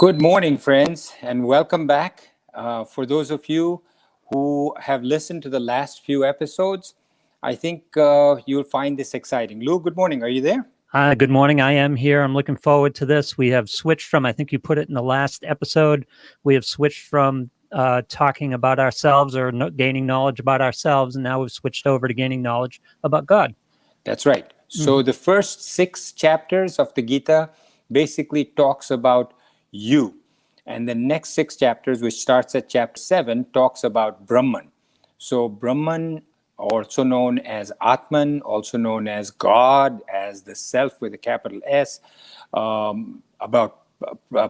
Good morning, friends, and welcome back. For those of you who have listened to the last few episodes, I think you'll find this exciting. Lou, good morning. Are you there? Good morning. I am here. I'm looking forward to this. We have switched from, I think you put it in the last episode, we have switched from talking about ourselves or gaining knowledge about ourselves, and now we've switched over to gaining knowledge about God. That's right. So the first 6 chapters of the Gita basically talks about you. And the next 6 chapters, which starts at chapter 7, talks about Brahman. So Brahman, also known as Atman, also known as God, as the self with a capital S, about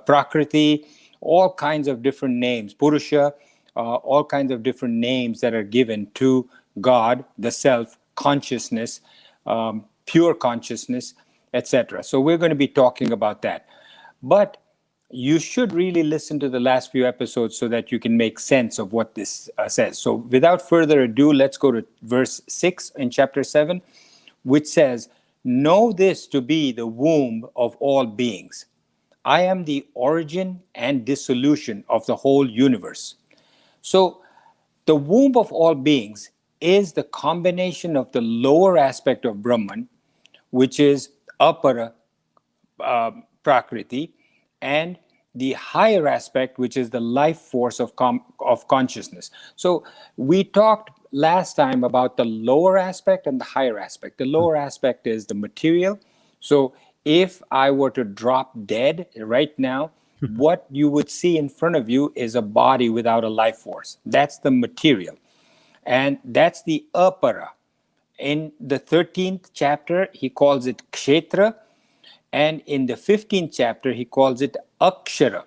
Prakriti, all kinds of different names, Purusha, all kinds of different names that are given to God, the self, consciousness, pure consciousness, etc. So we're going to be talking about that. But you should really listen to the last few episodes so that you can make sense of what this says. So without further ado, let's go to verse 6 in chapter 7, which says, "Know this to be the womb of all beings. I am the origin and dissolution of the whole universe." So the womb of all beings is the combination of the lower aspect of Brahman, which is Apara Prakriti, and the higher aspect, which is the life force of consciousness. So we talked last time about the lower aspect and the higher aspect. The lower aspect is the material. So if I were to drop dead right now, what you would see in front of you is a body without a life force. That's the material. And that's the apara. In the 13th chapter, he calls it kshetra. And in the 15th chapter, he calls it akshara.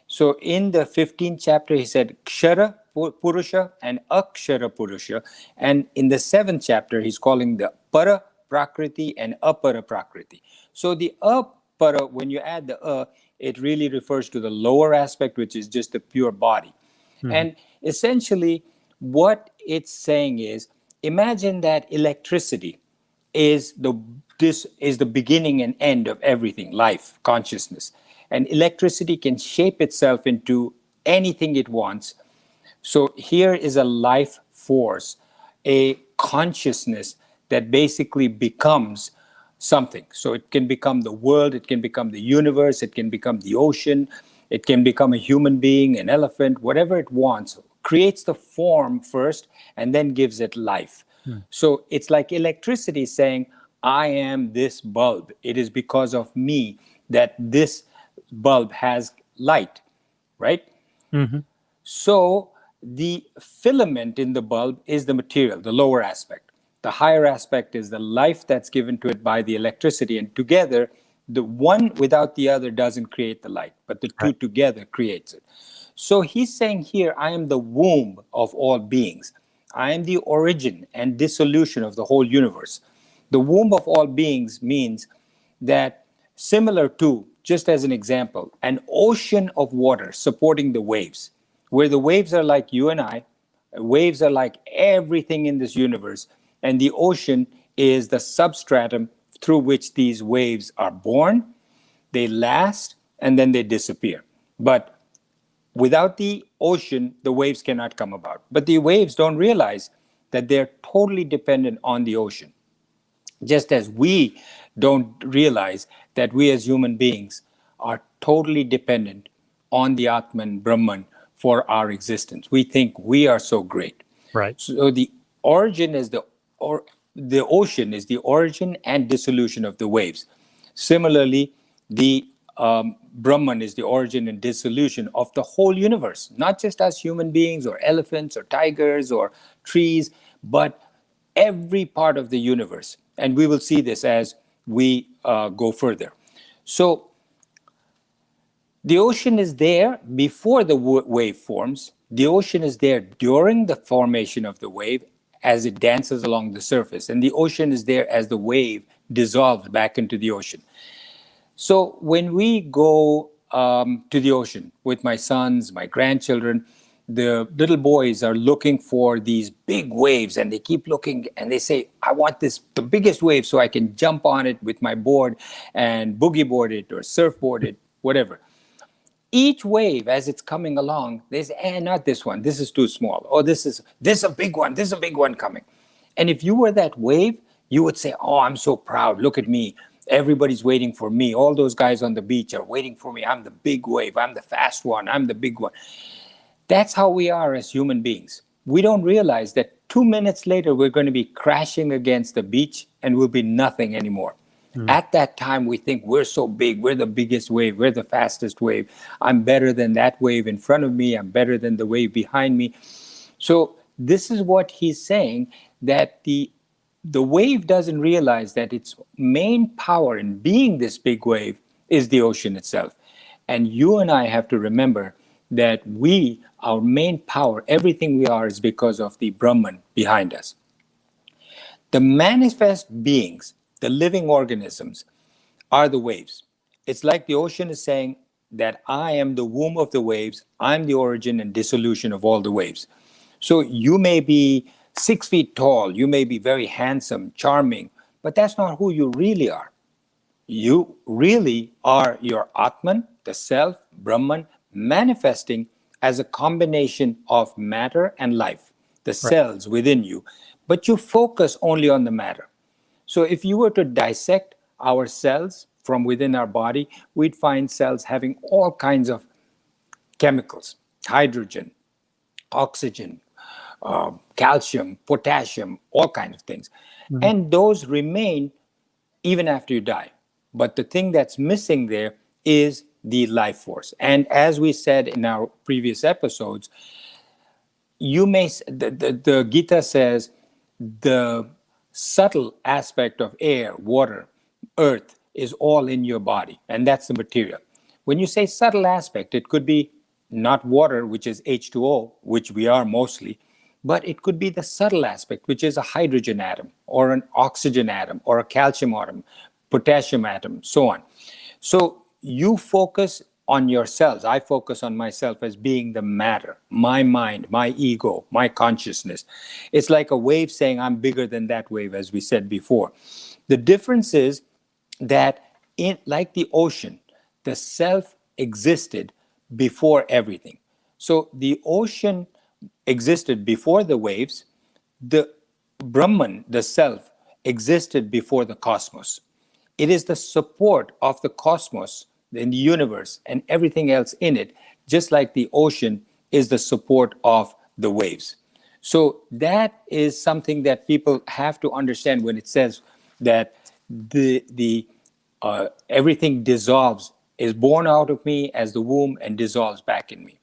So in the 15th chapter, he said kshara purusha and akshara purusha. And in the 7th chapter, he's calling the para prakriti and apara prakriti. So the apara, when you add the it really refers to the lower aspect, which is just the pure body. And essentially, what it's saying is, imagine that electricity is the beginning and end of everything, life, consciousness. And electricity can shape itself into anything it wants. So here is a life force, a consciousness that basically becomes something. So it can become the world, it can become the universe, it can become the ocean, it can become a human being, an elephant, whatever it wants, creates the form first and then gives it life. So it's like electricity saying, I am this bulb. It is because of me that this bulb has light, right? So the filament in the bulb is the material, the lower aspect. The higher aspect is the life that's given to it by the electricity. And together, the one without the other doesn't create the light, but the two together creates it. So he's saying here, I am the womb of all beings. I am the origin and dissolution of the whole universe. The womb of all beings means that, similar to, just as an example, an ocean of water supporting the waves, where the waves are like you and I, waves are like everything in this universe, and the ocean is the substratum through which these waves are born, they last, and then they disappear. But without the ocean, the waves cannot come about. But the waves don't realize that they're totally dependent on the ocean. Just as we don't realize that we as human beings are totally dependent on the Atman, Brahman, for our existence. We think we are so great. Right. So the origin is the ocean is the origin and dissolution of the waves. Similarly, the Brahman is the origin and dissolution of the whole universe, not just us human beings or elephants or tigers or trees, but every part of the universe. And we will see this as we go further. So the ocean is there before the wave forms. The ocean is there during the formation of the wave as it dances along the surface. And the ocean is there as the wave dissolves back into the ocean. So when we go to the ocean with my sons, my grandchildren, the little boys are looking for these big waves, and they keep looking and they say, I want the biggest wave so I can jump on it with my board and boogie board it or surfboard it, whatever. each wave as it's coming along, there's not this one, this is too small, or this is a big one, this is a big one coming. And if you were that wave, you would say, oh, I'm so proud, look at me, everybody's waiting for me, all those guys on the beach are waiting for me, I'm the big wave, I'm the fast one, I'm the big one. That's how we are as human beings. We don't realize that 2 minutes later we're going to be crashing against the beach and we'll be nothing anymore. At that time, we think we're so big, we're the biggest wave, we're the fastest wave. I'm better than that wave in front of me, I'm better than the wave behind me. So this is what he's saying, that the wave doesn't realize that its main power in being this big wave is the ocean itself. And you and I have to remember that our main power, everything we are, is because of the Brahman behind us. The manifest beings, the living organisms, are the waves. It's like the ocean is saying that I am the womb of the waves, I'm the origin and dissolution of all the waves. So you may be 6 feet tall, you may be very handsome, charming, but that's not who you really are. You really are your Atman, the self, Brahman, manifesting as a combination of matter and life, the cells within you, but you focus only on the matter. So if you were to dissect our cells from within our body, we'd find cells having all kinds of chemicals, hydrogen, oxygen, calcium, potassium, all kinds of things. And those remain even after you die. But the thing that's missing there is the life force. And as we said in our previous episodes, the Gita says the subtle aspect of air, water, earth is all in your body, and that's the material. When you say subtle aspect, it could be not water, which is H2O, which we are mostly, but it could be the subtle aspect, which is a hydrogen atom or an oxygen atom or a calcium atom, potassium atom, so on. So you focus on yourselves. I focus on myself as being the matter, my mind, my ego, my consciousness. It's like a wave saying I'm bigger than that wave, as we said before. The difference is that like the ocean, the self existed before everything. So the ocean existed before the waves. The Brahman, the self, existed before the cosmos. It is the support of the cosmos in the universe and everything else in it, just like the ocean is the support of the waves. So that is something that people have to understand when it says that everything dissolves, is born out of me as the womb and dissolves back in me.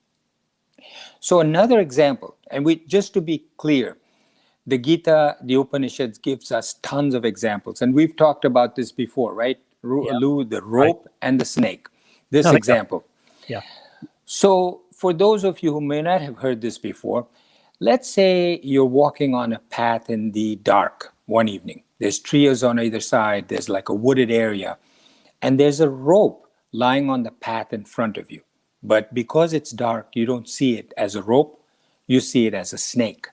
So another example, and just to be clear, the Gita, the Upanishads gives us tons of examples, and we've talked about this before, right? Lou, the rope and the snake. This example. Yeah. So for those of you who may not have heard this before, let's say you're walking on a path in the dark one evening. There's trees on either side. There's like a wooded area, and there's a rope lying on the path in front of you. But because it's dark, you don't see it as a rope. You see it as a snake.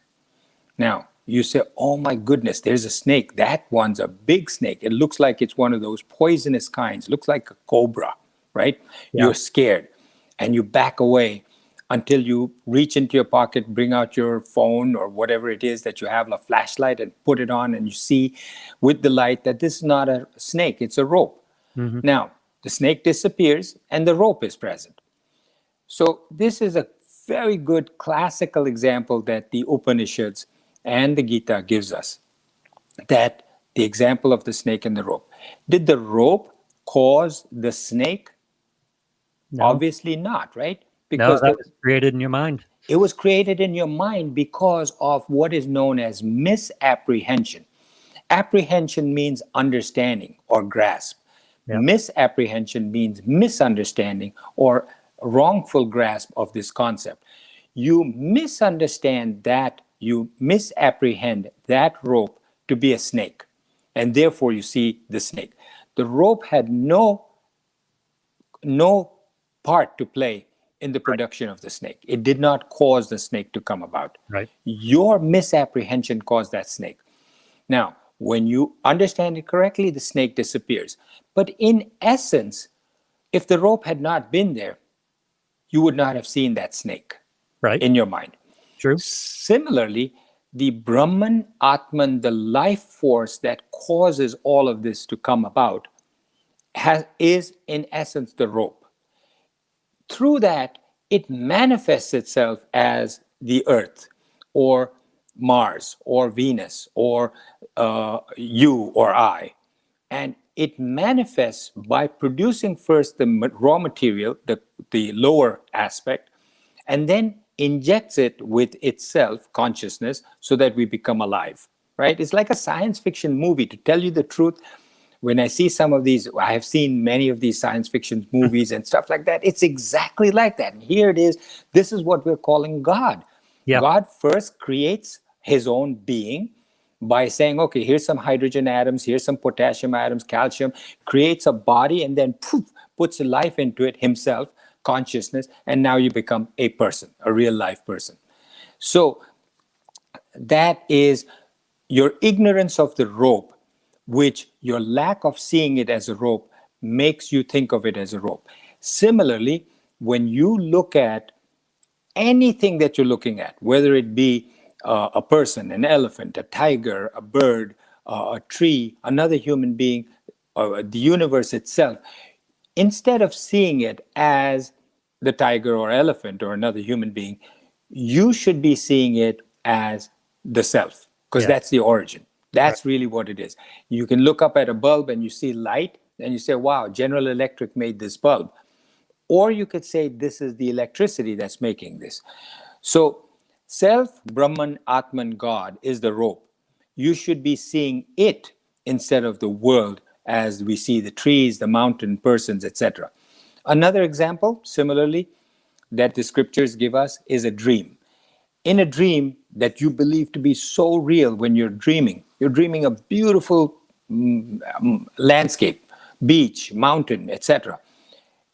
Now, you say, oh my goodness, there's a snake. That one's a big snake. It looks like it's one of those poisonous kinds. Looks like a cobra, right? Yeah. You're scared and you back away until you reach into your pocket, bring out your phone or whatever it is that you have, a flashlight, and put it on, and you see with the light that this is not a snake, it's a rope. Mm-hmm. Now, the snake disappears and the rope is present. So this is a very good classical example that the Upanishads and the Gita gives us, that the example of the snake and the rope. Did the rope cause the snake? No. Obviously not, right? Because that was created in your mind. It was created in your mind because of what is known as misapprehension. Apprehension means understanding or grasp. Yep. Misapprehension means misunderstanding or wrongful grasp of this concept. You misunderstand that, you misapprehend that rope to be a snake, and therefore you see the snake. The rope had no part to play in the production of the snake. It did not cause the snake to come about. Right. Your misapprehension caused that snake. Now, when you understand it correctly, the snake disappears. But in essence, if the rope had not been there, you would not have seen that snake Right. in your mind. True. Similarly, the Brahman, Atman, the life force that causes all of this to come about, is in essence the rope. Through that, it manifests itself as the earth or Mars or Venus or you or I. And it manifests by producing first the raw material, the lower aspect, and then injects it with itself, consciousness, so that we become alive, right? It's like a science fiction movie. To tell you the truth, when I see some of these, I have seen many of these science fiction movies and stuff like that. It's exactly like that. And here it is. This is what we're calling God. Yeah. God first creates his own being by saying, okay, here's some hydrogen atoms, here's some potassium atoms, calcium, creates a body, and then poof, puts a life into it himself, consciousness, and now you become a person, a real life person. So that is your ignorance of the rope, which your lack of seeing it as a rope makes you think of it as a rope. Similarly, when you look at anything that you're looking at, whether it be a person, an elephant, a tiger, a bird, a tree, another human being, the universe itself, instead of seeing it as the tiger or elephant or another human being, you should be seeing it as the self, because that's the origin. That's really what it is. You can look up at a bulb and you see light and you say, wow, General Electric made this bulb. Or you could say this is the electricity that's making this. So self, Brahman, Atman, God is the rope. You should be seeing it instead of the world as we see the trees, the mountain, persons, etc. Another example, similarly, that the scriptures give us is a dream. In a dream that you believe to be so real, when you're dreaming a beautiful landscape, beach, mountain, etc.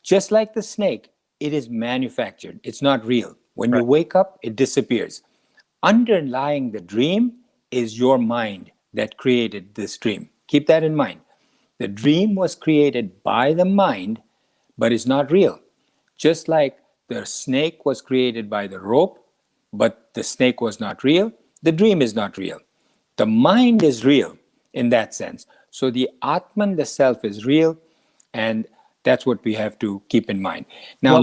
Just like the snake, it is manufactured. It's not real. When you wake up, it disappears. Underlying the dream is your mind that created this dream. Keep that in mind. The dream was created by the mind, but it's not real. Just like the snake was created by the rope, but the snake was not real, the dream is not real. The mind is real in that sense. So the Atman, the self, is real, and that's what we have to keep in mind. Now,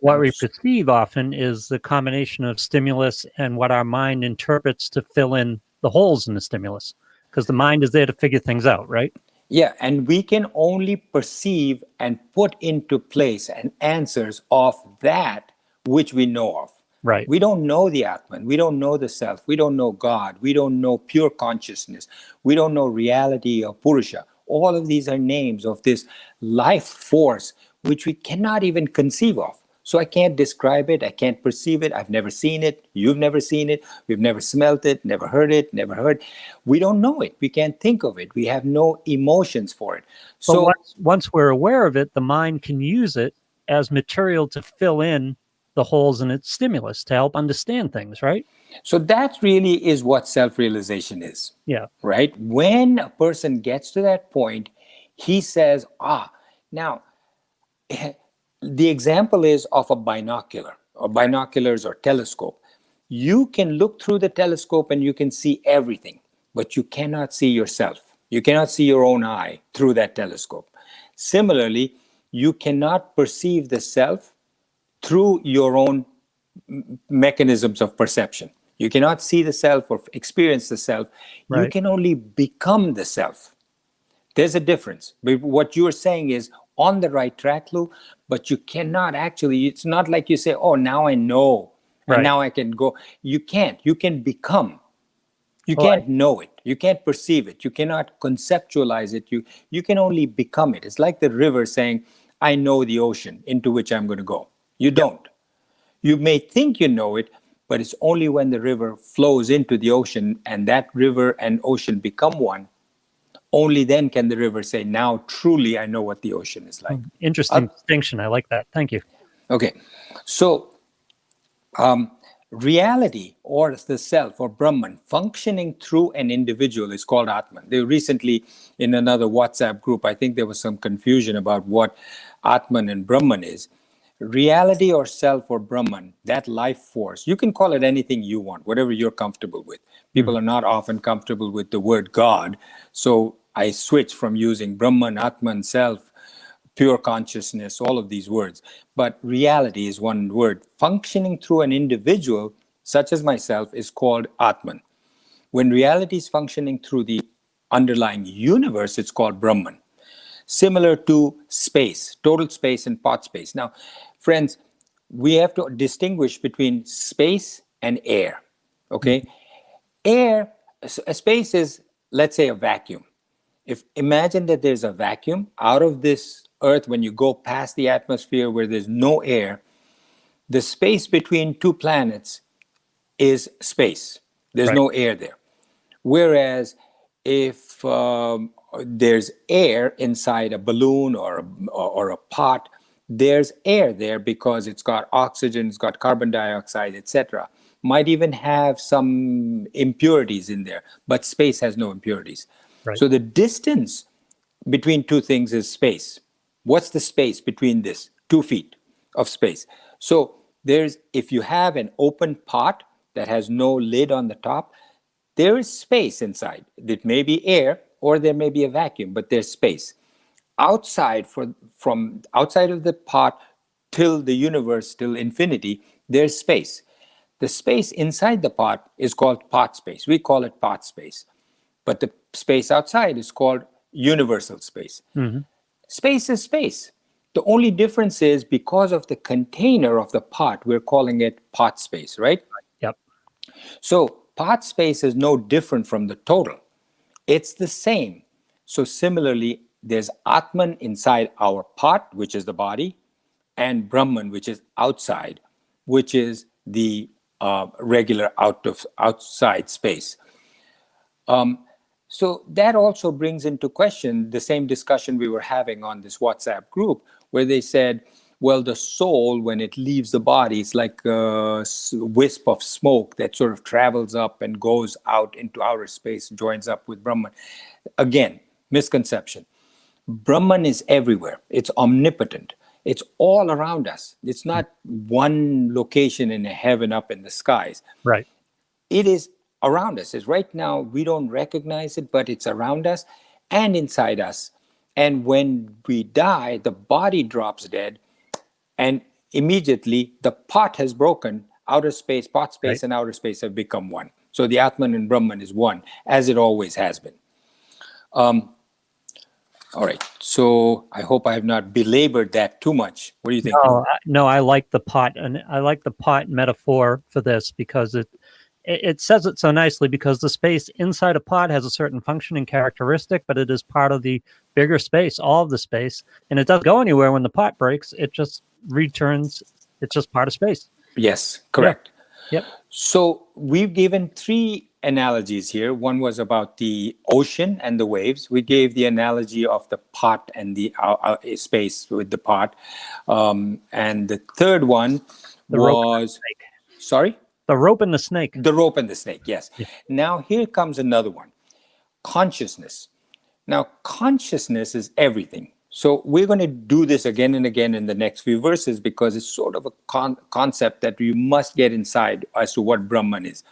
what we perceive often is the combination of stimulus and what our mind interprets to fill in the holes in the stimulus, because the mind is there to figure things out, right? Yeah, and we can only perceive and put into place and answers of that which we know of. Right. We don't know the Atman. We don't know the self. We don't know God. We don't know pure consciousness. We don't know reality or Purusha. All of these are names of this life force which we cannot even conceive of. So I can't describe it. I can't perceive it. I've never seen it. You've never seen it. We've never smelt it, never heard it, never heard. We don't know it. We can't think of it. We have no emotions for it. So once we're aware of it, the mind can use it as material to fill in the holes in its stimulus to help understand things, right? So that really is what self-realization is. Yeah. Right? When a person gets to that point, he says, now, the example is of a binocular, or binoculars or telescope. You can look through the telescope and you can see everything, but you cannot see yourself. You cannot see your own eye through that telescope. Similarly, you cannot perceive the self through your own mechanisms of perception. You cannot see the self or experience the self. Right. You can only become the self. There's a difference. But what you're saying is on the right track, Lou, but you cannot actually, it's not like you say, oh, now I know, and now I can go. You can't. You can become. You can't know it. You can't perceive it. You cannot conceptualize it. You can only become it. It's like the river saying, I know the ocean into which I'm going to go. You don't. You may think you know it, but it's only when the river flows into the ocean and that river and ocean become one, only then can the river say, now truly I know what the ocean is like. Interesting distinction. I like that. Thank you. Okay. So reality, or the self, or Brahman, functioning through an individual is called Atman. They recently, in another WhatsApp group, I think there was some confusion about what Atman and Brahman is. reality or self or Brahman, that life force, you can call it anything you want, whatever you're comfortable with. People are not often comfortable with the word God. So I switch from using Brahman, Atman, self, pure consciousness, all of these words. But reality is one word. Functioning through an individual, such as myself, is called Atman. When reality is functioning through the underlying universe, it's called Brahman. Similar to space, total space and pot space. Now, friends, we have to distinguish between space and air. Okay? Air, a space is, let's say, a vacuum. If imagine that there's a vacuum out of this earth, when you go past the atmosphere where there's no air, the space between two planets is space. There's no air there. Whereas if there's air inside a balloon or a pot, there's air there because it's got oxygen, it's got carbon dioxide, etc. Might even have some impurities in there, but space has no impurities. Right. So the distance between two things is space. What's the space between this? 2 feet of space. So if you have an open pot that has no lid on the top, there is space inside. It may be air or there may be a vacuum, but there's space. Outside, from outside of the pot till the universe, till infinity, there's space. The space inside the pot is called pot space. We call it pot space. But the space outside is called universal space. Space is space. The only difference is because of the container of the pot, we're calling it pot space, right? Yep. So pot space is no different from the total. It's the same. So similarly, there's Atman inside our pot, which is the body, and Brahman, which is outside, which is the regular outside space. So that also brings into question the same discussion we were having on this WhatsApp group, where they said, well, the soul, when it leaves the body, it's like a wisp of smoke that sort of travels up and goes out into outer space, joins up with Brahman. Again, misconception. Brahman is everywhere. It's omnipotent. It's all around us. It's not one location in a heaven up in the skies. Right. It is around us. Is right now, we don't recognize it, but it's around us and inside us. And when we die, the body drops dead, and immediately the pot has broken. Outer space, pot space, and outer space have become one. So the Atman and Brahman is one, as it always has been. All right. So I hope I have not belabored that too much. What do you think? No, I like the pot, and I like the pot metaphor for this because it says it so nicely, because the space inside a pot has a certain functioning characteristic, but it is part of the bigger space, all of the space, and it doesn't go anywhere when the pot breaks. It just returns. It's just part of space. Yes, correct. Yep. So we've given 3 analogies here. One was about the ocean and the waves. We gave the analogy of the pot and the space with the pot. And the third one was... Sorry? The rope and the snake. The rope and the snake, yes. Yeah. Now here comes another one. Consciousness. Now, consciousness is everything. So we're going to do this again and again in the next few verses, because it's sort of a concept that you must get inside as to what Brahman is.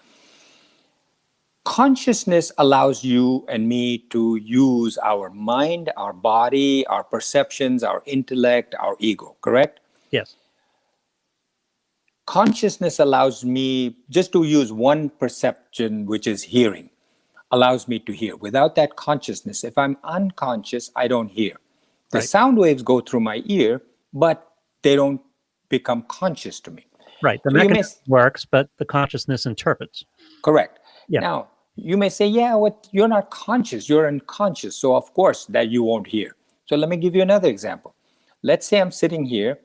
Consciousness allows you and me to use our mind, our body, our perceptions, our intellect, our ego, correct? Yes. Consciousness allows me, just to use one perception, which is hearing, allows me to hear. Without that consciousness, if I'm unconscious, I don't hear. The sound waves go through my ear, but they don't become conscious to me. Right. The mechanism works, but the consciousness interprets. Correct. Yeah. Now, you may say, yeah, you're not conscious, you're unconscious. So of course that you won't hear. So let me give you another example. Let's say I'm sitting here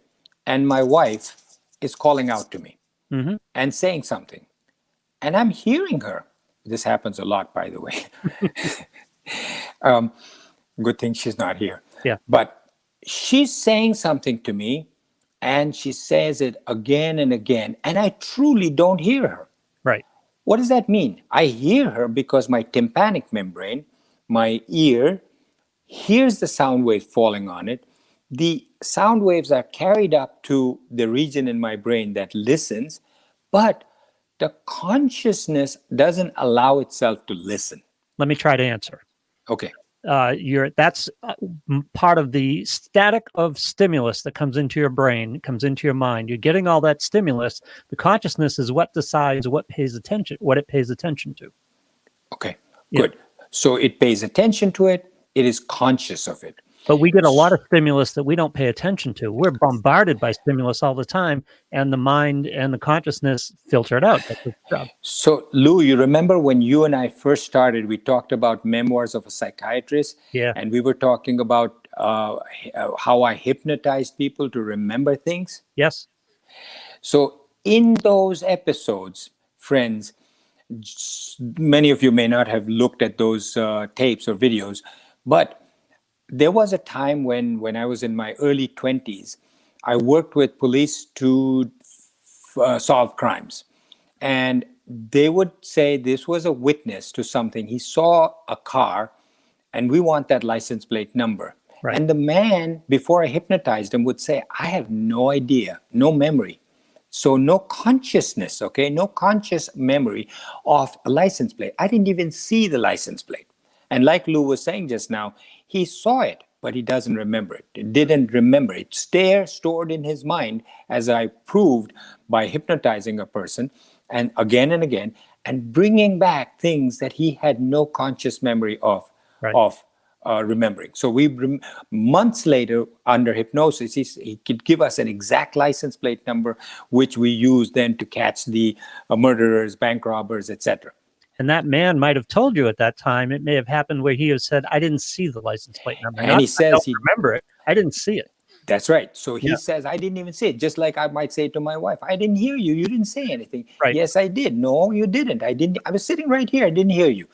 and my wife is calling out to me and saying something, and I'm hearing her. This happens a lot, by the way. Good thing she's not here. Yeah. But she's saying something to me, and she says it again and again, and I truly don't hear her. Right. What does that mean? I hear her because my tympanic membrane, my ear, hears the sound wave falling on it, the sound waves are carried up to the region in my brain that listens, but the consciousness doesn't allow itself to listen. Let me try to answer. Okay. That's part of the static of stimulus that comes into your brain, comes into your mind. You're getting all that stimulus. The consciousness is what decides what it pays attention to. Okay, Yeah. good. So it pays attention to it. It is conscious of it. But we get a lot of stimulus that we don't pay attention to. We're bombarded by stimulus all the time, and the mind and the consciousness filter it out. That's its job. So, Lou, you remember when you and I first started, we talked about Memoirs of a Psychiatrist, Yeah. and we were talking about how I hypnotized people to remember things. Yes. So in those episodes, friends, many of you may not have looked at those tapes or videos, but there was a time when I was in my early 20s, I worked with police to solve crimes. And they would say this was a witness to something. He saw a car and we want that license plate number. Right. And the man, before I hypnotized him, would say, I have no idea, no memory. So no consciousness, okay, no conscious memory of a license plate. I didn't even see the license plate. And like Lou was saying just now, he saw it, but he doesn't remember it. He didn't remember it. Stored in his mind, as I proved by hypnotizing a person and again, and bringing back things that he had no conscious memory of, Right. Remembering. So months later, under hypnosis, he could give us an exact license plate number, which we use then to catch the murderers, bank robbers, etc. And that man might have told you at that time. It may have happened where he has said, "I didn't see the license plate number." And he says I don't remember it. I didn't see it. That's right. So he Yeah. says, I didn't even see it. Just like I might say to my wife, I didn't hear you. You didn't say anything. Right. Yes, I did. No, you didn't. I didn't. I was sitting right here. I didn't hear you.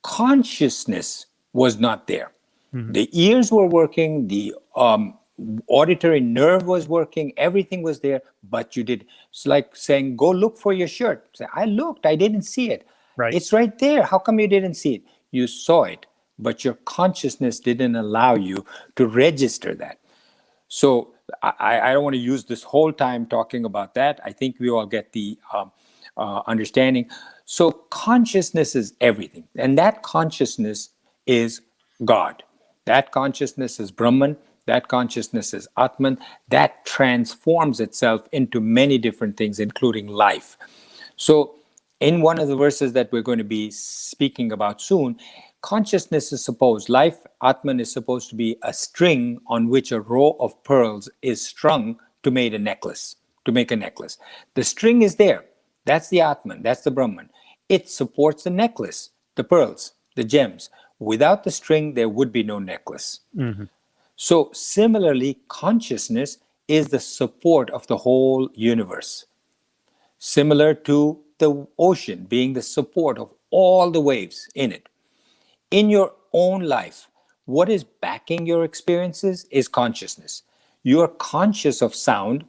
Consciousness was not there. Mm-hmm. The ears were working. The auditory nerve was working. Everything was there, but you did. It's like saying, go look for your shirt. Say, I looked. I didn't see it. Right. It's right there. How come you didn't see it? You saw it, but your consciousness didn't allow you to register that. So I don't want to use this whole time talking about that. I think we all get the understanding. So consciousness is everything. And that consciousness is God. That consciousness is Brahman. That consciousness is Atman. That transforms itself into many different things, including life. So in one of the verses that we're going to be speaking about soon, consciousness is supposed, life, Atman, is supposed to be a string on which a row of pearls is strung to make a necklace. The string is there. That's the Atman. That's the Brahman. It supports the necklace, the pearls, the gems. Without the string, there would be no necklace. Mm-hmm. So similarly, consciousness is the support of the whole universe. Similar to the ocean being the support of all the waves in it. In your own life, what is backing your experiences is consciousness. You're conscious of sound.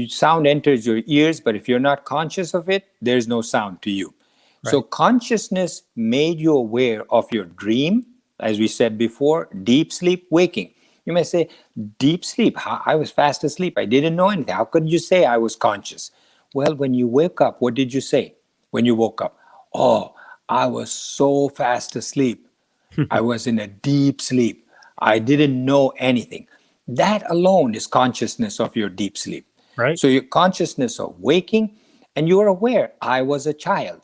Sound enters your ears, but if you're not conscious of it, there's no sound to you. Right. So consciousness made you aware of your dream, as we said before, deep sleep, waking. You may say, deep sleep, I was fast asleep. I didn't know anything. How could you say I was conscious? Well, when you wake up, what did you say when you woke up? Oh, I was so fast asleep. I was in a deep sleep. I didn't know anything. That alone is consciousness of your deep sleep. Right. So your consciousness of waking, and you're aware, I was a child.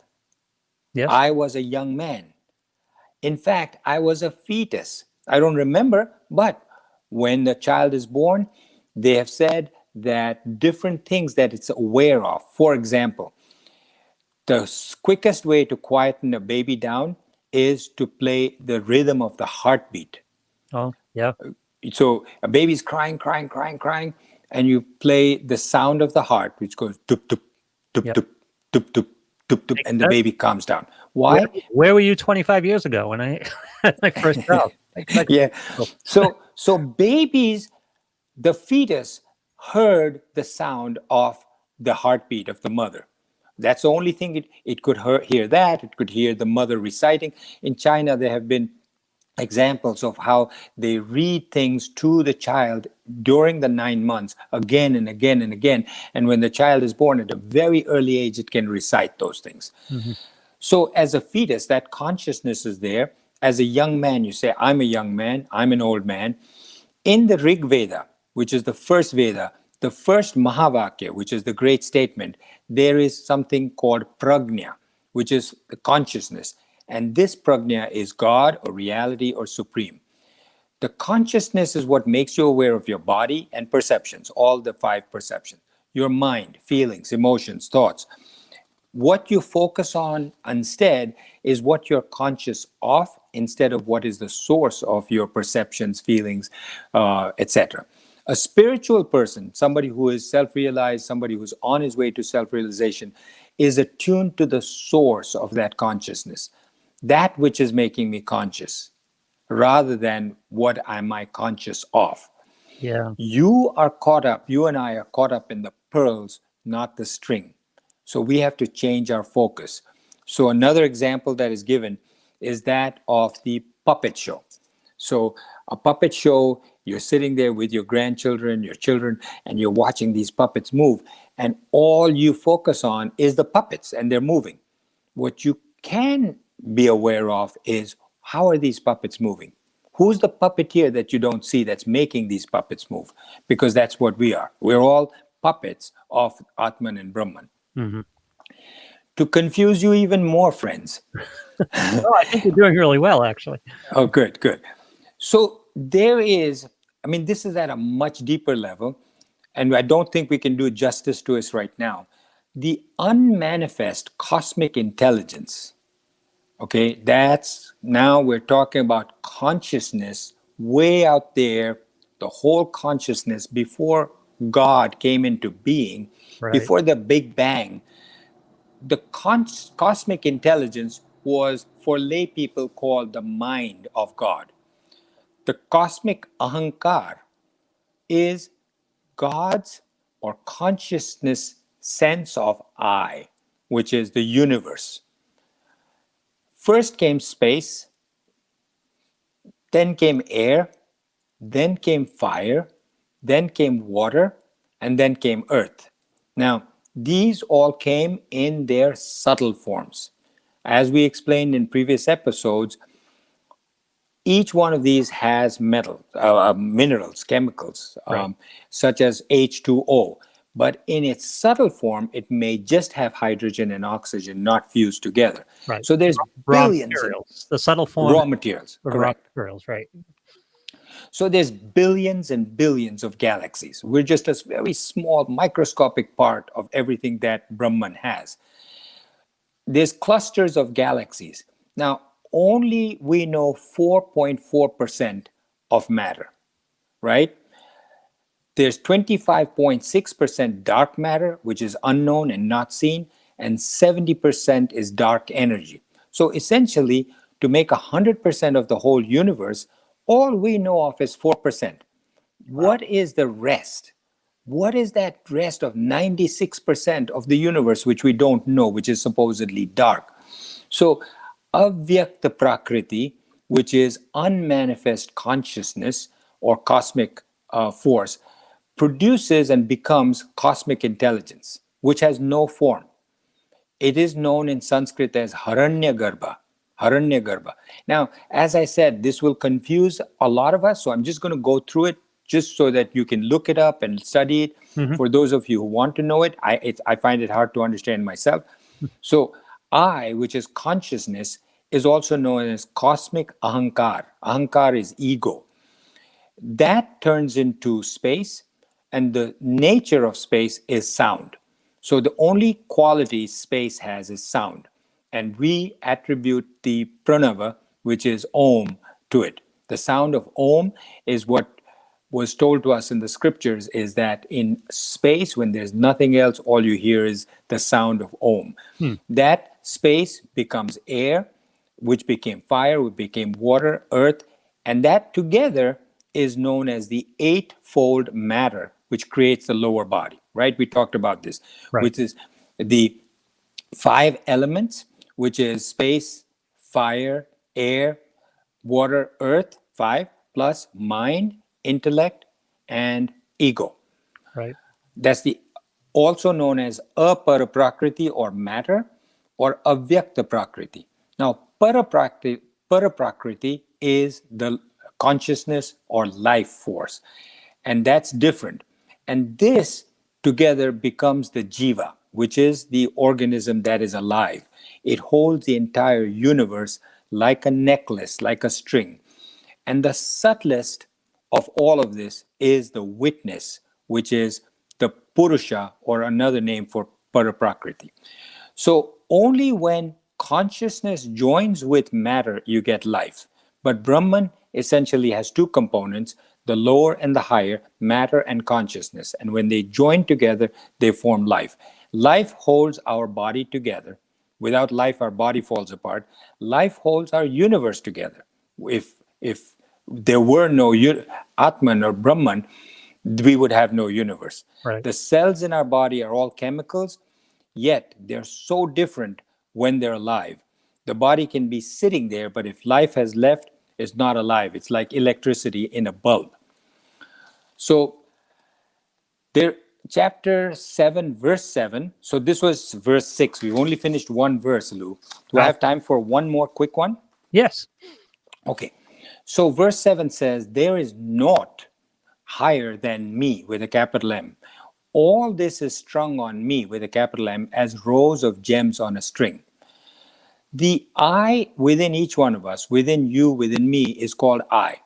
Yes. I was a young man. In fact, I was a fetus. I don't remember, but when the child is born, they have said that different things that it's aware of. For example, the quickest way to quieten a baby down is to play the rhythm of the heartbeat. Oh, yeah. So a baby's crying, and you play the sound of the heart, which goes tup, tup, tup, Yep. tup, tup, tup, tup, tup, and the baby calms down. Why? Where were you 25 years ago when I had my first child? Yeah. So babies, the fetus heard the sound of the heartbeat of the mother. That's the only thing it could hear that. It could hear the mother reciting. In China, there have been examples of how they read things to the child during the 9 months again and again and again. And when the child is born at a very early age, it can recite those things. Mhm. So as a fetus, that consciousness is there. As a young man, you say, I'm a young man, I'm an old man. In the Rig Veda, which is the first Veda, the first Mahavakya, which is the great statement, there is something called prajna, which is the consciousness. And this prajna is God or reality or supreme. The consciousness is what makes you aware of your body and perceptions, all the 5 perceptions, your mind, feelings, emotions, thoughts. What you focus on instead is what you're conscious of instead of what is the source of your perceptions, feelings, etc. A spiritual person, somebody who is self-realized, somebody who's on his way to self-realization, is attuned to the source of that consciousness, that which is making me conscious, rather than what am I conscious of. Yeah. You are caught up, you and I are caught up in the pearls, not the string. So we have to change our focus. So another example that is given is that of the puppet show. So a puppet show, you're sitting there with your grandchildren, your children, and you're watching these puppets move. And all you focus on is the puppets and they're moving. What you can be aware of is, how are these puppets moving? Who's the puppeteer that you don't see that's making these puppets move? Because that's what we are. We're all puppets of Atman and Brahman. Mhm. To confuse you even more, friends. Well, I think you're doing really well, actually. Oh, good, good. So there is, this is at a much deeper level, and I don't think we can do justice to it right now. The unmanifest cosmic intelligence, okay, that's, now we're talking about consciousness way out there, the whole consciousness before God came into being, Right. before the Big Bang. The cosmic intelligence was, for lay people, called the mind of God. The cosmic ahankar is God's or consciousness sense of I, which is the universe. First came space, then came air, then came fire, then came water, and then came earth. Now, these all came in their subtle forms. As we explained in previous episodes, each one of these has minerals, chemicals, Right. such as H2O. But in its subtle form, it may just have hydrogen and oxygen not fused together. Right. So there's Raw billions of materials. The subtle form raw materials, of raw correct. materials, right. So there's billions and billions of galaxies. We're just a very small microscopic part of everything that Brahman has. There's clusters of galaxies. Now, only we know 4.4% of matter, right? There's 25.6% dark matter, which is unknown and not seen, and 70% is dark energy. So essentially, to make 100% of the whole universe, all we know of is 4%. What is the rest? What is that rest of 96% of the universe, which we don't know, which is supposedly dark? So, avyakta prakriti, which is unmanifest consciousness or cosmic force, produces and becomes cosmic intelligence, which has no form. It is known in Sanskrit as Haranyagarbha. Haranyagarbha. Now, as I said, this will confuse a lot of us, so I'm just going to go through it just so that you can look it up and study it. Mhm. For those of you who want to know it, I find it hard to understand myself. So, I, which is consciousness, is also known as cosmic ahankar. Ahankar is ego. That turns into space, and the nature of space is sound. So the only quality space has is sound. And we attribute the pranava, which is Om, to it. The sound of Om is what was told to us in the scriptures, is that in space, when there's nothing else, all you hear is the sound of Om. That space becomes air, which became fire, which became water, earth, and that together is known as the eightfold matter, which creates the lower body, right? We talked about this, Right. which is the 5 elements, which is space, fire, air, water, earth, 5, plus mind, intellect, and ego. Right. That's the also known as aparaprakriti or matter, or avyakta prakriti. Now, paraprakriti is the consciousness or life force, and that's different. And this together becomes the jiva, which is the organism that is alive. It holds the entire universe like a necklace, like a string. And the subtlest of all of this is the witness, which is the Purusha, or another name for Paraprakriti. So only when consciousness joins with matter, you get life. But Brahman essentially has two components, the lower and the higher, matter and consciousness. And when they join together, they form life. Life holds our body together. Without life, our body falls apart. Life holds our universe together. If there were no Atman or Brahman, we would have no universe. Right. The cells in our body are all chemicals, yet they're so different when they're alive. The body can be sitting there, but if life has left, it's not alive. It's like electricity in a bulb. So there, chapter 7, verse 7. So this was verse 6. We've only finished one verse, Lou. Do I have time for one more quick one? Yes. Okay. So verse 7 says, there is naught higher than me, with a capital M. All this is strung on me, with a capital M, as rows of gems on a string. The I within each one of us, within you, within me, is called I.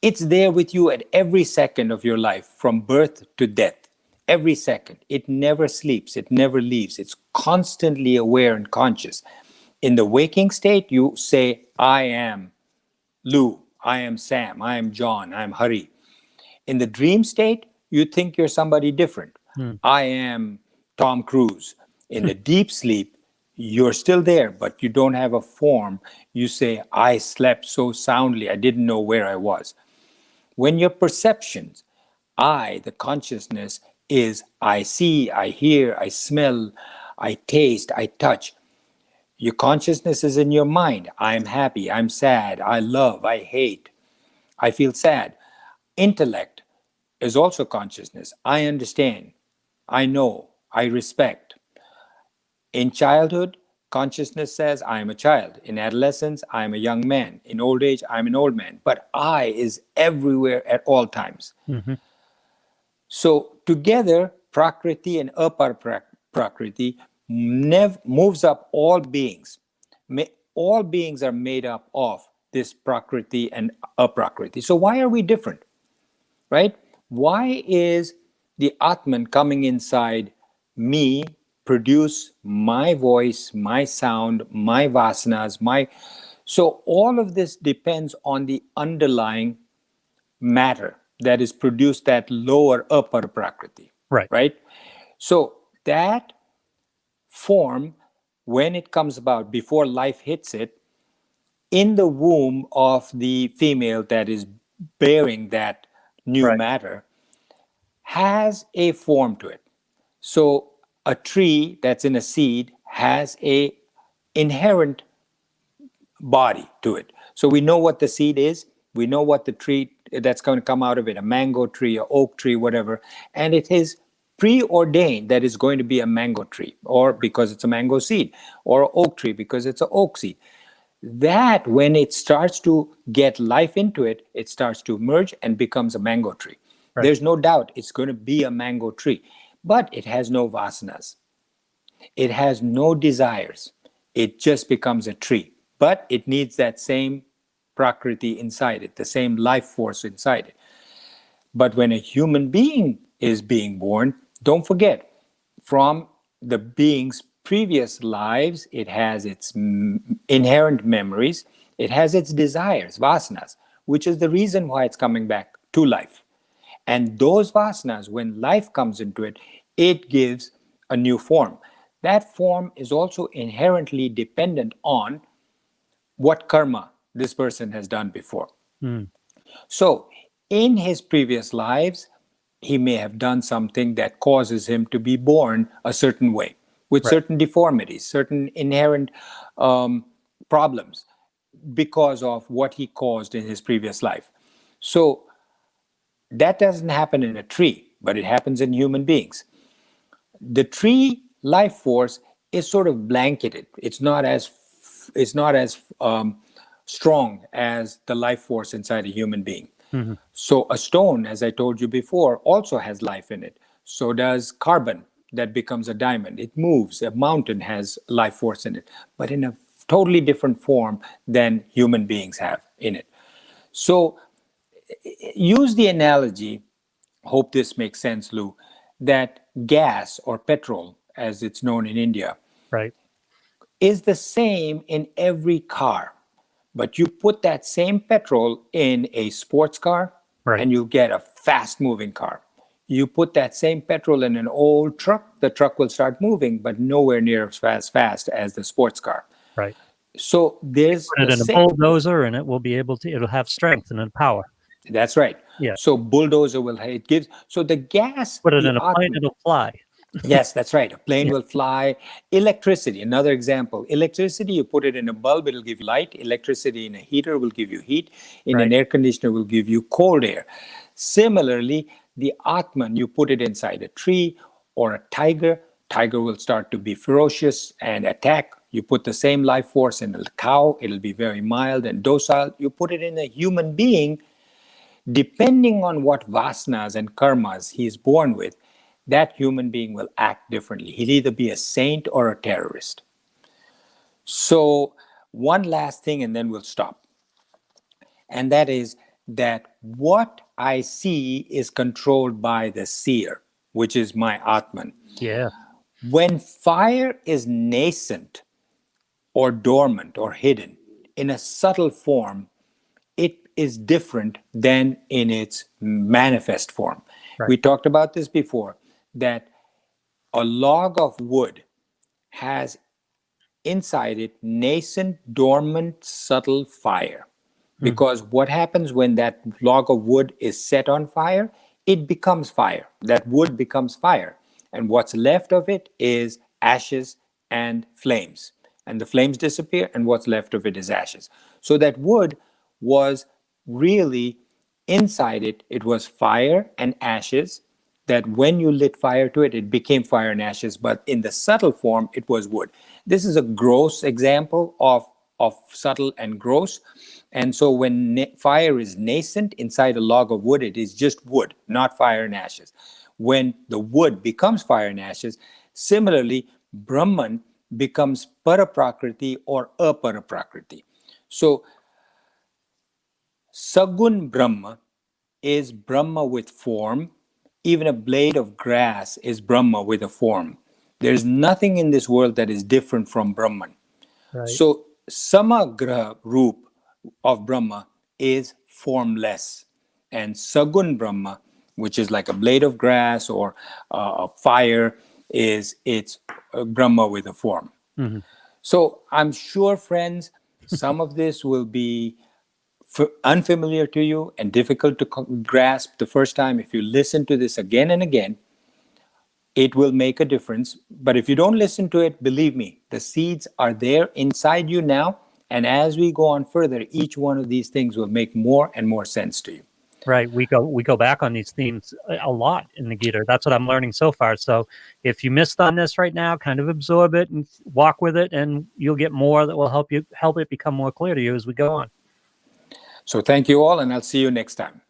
It's there with you at every second of your life, from birth to death. Every second. It never sleeps. It never leaves. It's constantly aware and conscious. In the waking state, you say, I am Lou, I am Sam, I am John, I am Hari. In the dream state, you think you're somebody different. I am Tom Cruise. In the deep sleep, you're still there, but you don't have a form. You say, I slept so soundly, I didn't know where I was. When your perceptions, I, the consciousness, is I see, I hear, I smell, I taste, I touch. Your consciousness is in your mind. I'm happy, I'm sad, I love, I hate, I feel sad. Intellect is also consciousness. I understand, I know, I respect. In childhood, consciousness says, I am a child. In adolescence, I am a young man. In old age, I'm an old man. But I is everywhere at all times. Mm-hmm. So together, Prakriti and Aparaprakriti moves up all beings. All beings are made up of this Prakriti and Aprakriti. So why are we different? Right? Why is the Atman coming inside me, produce my voice, my sound, my vasanas, so all of this depends on the underlying matter that is produced at lower Aparaprakriti. Right. Right? So that form, when it comes about, before life hits it, in the womb of the female that is bearing that new matter, has a form to it. So a tree that's in a seed has a inherent body to it. So we know what the seed is. We know what the tree that's going to come out of it, a mango tree, an oak tree, whatever. And it is preordained that it's going to be a mango tree, or because it's a mango seed, or an oak tree because it's an oak seed. That, when it starts to get life into it, it starts to merge and becomes a mango tree. Right. There's no doubt it's going to be a mango tree, but it has no vasanas. It has no desires. It just becomes a tree, but it needs that same prakriti inside it, the same life force inside it. But when a human being is being born, don't forget, from the being's previous lives, it has its inherent memories, it has its desires, vasanas, which is the reason why it's coming back to life. And those vasanas, when life comes into it, it gives a new form. That form is also inherently dependent on what karma this person has done before. So in his previous lives, he may have done something that causes him to be born a certain way, with certain deformities, certain inherent problems. because of what he caused in his previous life. So that doesn't happen in a tree, but it happens in human beings. The tree life force is sort of blanketed. It's not as strong as the life force inside a human being. So a stone, as I told you before, also has life in it. So does carbon that becomes a diamond. It moves. A mountain has life force in it, but in a totally different form than human beings have in it. So use the analogy, hope this makes sense, Lou, that gas or petrol, as it's known in India, Right. is the same in every car. But you put that same petrol in a sports car, Right. and you get a fast moving car. You put that same petrol in an old truck, the truck will start moving, but nowhere near as fast as the sports car. Right. So there's Put it in a bulldozer, and it will be able to. It'll have strength and power. That's right. Yeah. So bulldozer will, it gives, so the gas. Put it the in a plane, Atman, it'll fly. yes, that's right. A plane will fly. Electricity, another example. Electricity, you put it in a bulb, it'll give you light. Electricity in a heater will give you heat. In an air conditioner will give you cold air. Similarly, the Atman, you put it inside a tree or a tiger. Tiger will start to be ferocious and attack. You put the same life force in a cow, it'll be very mild and docile. You put it in a human being, depending on what vasanas and karmas he's born with, that human being will act differently. He'll either be a saint or a terrorist. So one last thing, and then we'll stop. And that is that what I see is controlled by the seer, which is my Atman. Yeah. When fire is nascent or dormant or hidden in a subtle form, it is different than in its manifest form. Right. We talked about this before, that a log of wood has inside it nascent, dormant, subtle fire. Because what happens when that log of wood is set on fire, it becomes fire. That wood becomes fire. And what's left of it is ashes and flames. And the flames disappear, and what's left of it is ashes. So that wood was really inside it, it was fire and ashes, that when you lit fire to it, it became fire and ashes, but in the subtle form, it was wood. This is a gross example of subtle and gross. And so when fire is nascent inside a log of wood, it is just wood, not fire and ashes. When the wood becomes fire and ashes, similarly, Brahman becomes Paraprakriti or Aparaprakriti. So Sagun Brahma is Brahma with form. Even a blade of grass is Brahma with a form. There's nothing in this world that is different from Brahman. Right. So Samagra Roop of Brahma is formless. And Sagun Brahma, which is like a blade of grass or a fire, it's Brahma with a form. So I'm sure, friends, some of this will be unfamiliar to you and difficult to grasp the first time. If you listen to this again and again, it will make a difference. But if you don't listen to it, believe me, the seeds are there inside you now. And as we go on further, each one of these things will make more and more sense to you. Right. We go back on these themes a lot in the Gita. That's what I'm learning so far. So if you missed on this right now, kind of absorb it and walk with it, and you'll get more that will help it become more clear to you as we go on. So thank you all, and I'll see you next time.